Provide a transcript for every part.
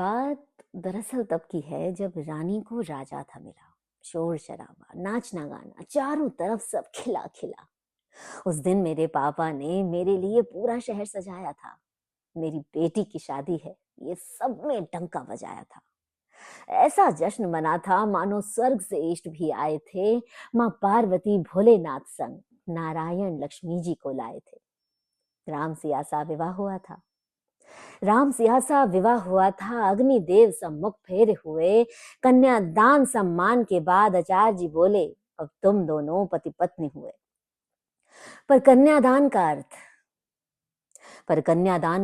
बात दरअसल तब की है जब रानी को राजा था मिला। शोर शराबा, नाचना गाना, चारों तरफ सब खिला खिला। उस दिन मेरे पापा ने मेरे लिए पूरा शहर सजाया था। मेरी बेटी की शादी है, ये सब में डंका बजाया था। ऐसा जश्न मना था मानो स्वर्ग से इष्ट भी आए थे। माँ पार्वती भोलेनाथ संग नारायण लक्ष्मी जी को लाए थे। राम सिया सा विवाह हुआ था। राम सिया सा विवाह हुआ था। अग्निदेव सम्मुख फेरे हुए। कन्यादान सम्मान के बाद आचार्य जी बोले, अब तुम दोनों पति पत्नी हुए। पर कन्यादान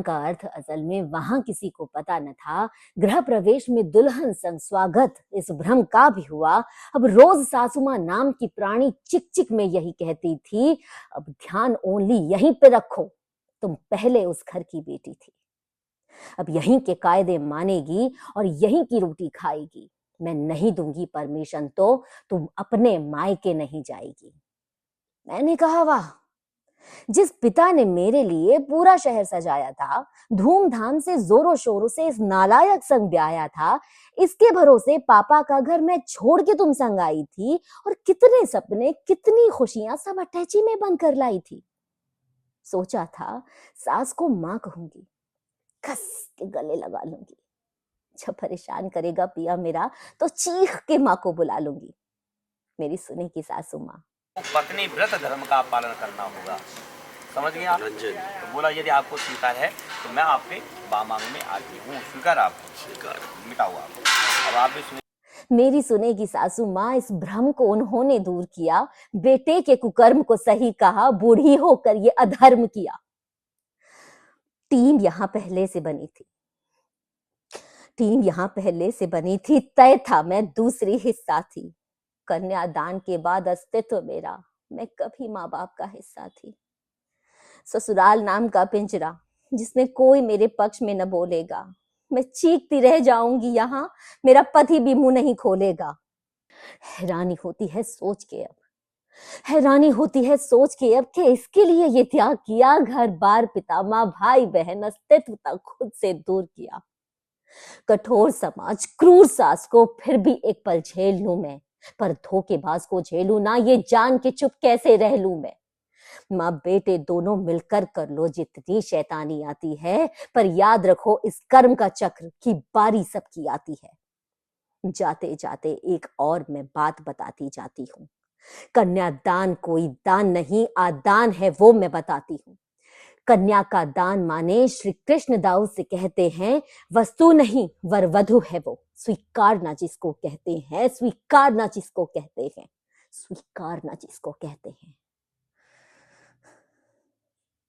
का अर्थ असल में वहां किसी को पता न था। गृह प्रवेश में दुल्हन संग स्वागत इस भ्रम का भी हुआ। अब रोज सासुमा नाम की प्राणी चिक चिक में यही कहती थी, अब ध्यान ओनली यहीं पे रखो, तुम पहले उस घर की बेटी थी। अब यहीं के कायदे मानेगी और यहीं की रोटी खाएगी। मैं नहीं दूंगी परमिशन तो तुम अपने मायके नहीं जाएगी। मैंने कहा, वाह, जिस पिता ने मेरे लिए पूरा शहर सजाया था, धूमधाम से जोरों शोरों से इस नालायक संग ब्याया था, इसके भरोसे पापा का घर मैं छोड़ के तुम संग आई थी और कितने सपने, कितनी खुशियां सब अटैची में बंद कर लाई थी। सोचा था सास को मां कहूंगी, कस के गले लगा लूंगी। जब परेशान करेगा पिया मेरा तो चीख के माँ को बुला लूंगी। मेरी सुनेगी सासू माँ। पत्नी व्रत धर्म का पालन करना होगा, समझ गए आप? तो बोला यदि आपको स्वीकार है तो मैं आपके बामांग में आती हूँ। स्वीकार आपको, स्वीकार मिटाओ आपको। अब आप भी सुने। मेरी सुनेगी सासू माँ। इस भ्रम को उन्होंने दूर किया। बेटे के कुकर्म को सही कहा, बूढ़ी होकर ये अधर्म किया। टीम यहाँ पहले से बनी थी। तय था मैं दूसरी हिस्सा थी। कन्यादान के बाद अस्तित्व मेरा, मैं कभी माँ बाप का हिस्सा थी। ससुराल नाम का पिंजरा जिसमें कोई मेरे पक्ष में न बोलेगा। मैं चीखती रह जाऊंगी यहाँ, मेरा पति भी मुंह नहीं खोलेगा। हैरानी होती है सोच के अब कि इसके लिए ये त्याग किया। घर बार, पिता माँ, भाई बहन, अस्तित्व तक खुद से दूर किया। कठोर समाज, क्रूर सास को फिर भी एक पल झेल लूं मैं, पर धोखेबाज को झेलूं ना, ये जान के चुप कैसे रह लूं मैं। माँ बेटे दोनों मिलकर कर लो जितनी शैतानी आती है, पर याद रखो इस कर्म का चक्र की बारी सबकी आती है। जाते जाते एक और मैं बात बताती जाती हूँ। कन्यादान कोई दान नहीं, आदान है, वो मैं बताती हूँ। कन्या का दान माने श्री कृष्ण दाऊद से कहते हैं, वस्तु नहीं वर वधु है वो। स्वीकारना जिसको कहते हैं,